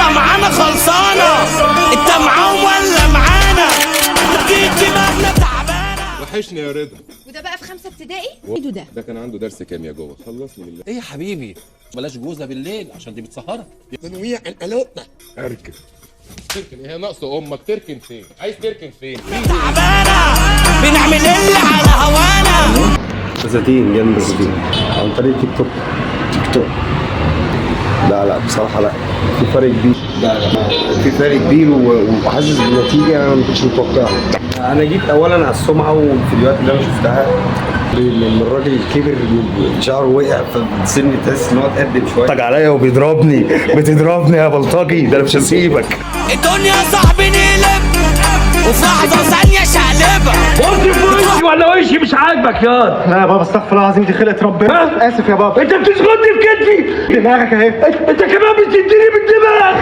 يلا معانا خلصانة، انت معاهم ولا معانا؟ اكيد دماغنا تعبانة. وحشني يا رضا. وده بقى في 5 ابتدائي؟ ايه ده؟ ده كان عنده درس كيمياء جوه، خلصني بالله. ايه يا حبيبي، بلاش جوزة بالليل عشان دي بتسهرك. تنويع القلوطة. اركن. تركن ايه؟ ناقص امك تركن فين؟ عايز تركن فين؟ تعبانة بنعمل اللي على هوانا. بساتين جنب بساتين عن طريق تيك توك. تيك توك لا بصراحة لا، في فرق كبير. لا في فرق كبير وحاسس بالنتيجة أنا ما كنتش متوقعها. أنا جيت أولا على السمعة والفيديوهات اللي أنا شفتها، لأن الراجل كبر شعره وقع فالسن تحس إن هو اتقدم شوية. بيضحك عليا وبيضربني، بتضربني يا بلطجي، ده أنا مش هسيبك. الدنيا صاحبي نقلب وفي لحظة ثانية شقلبها. وقف وشي ولا وشي مش عاجبك ياض؟ لا يا بابا استغفر الله العظيم، دي خلقة ربنا. آسف يا بابا. انت بتشغلني في كتفي. دماغك أهي. انت كمان بتديني بالدماغ.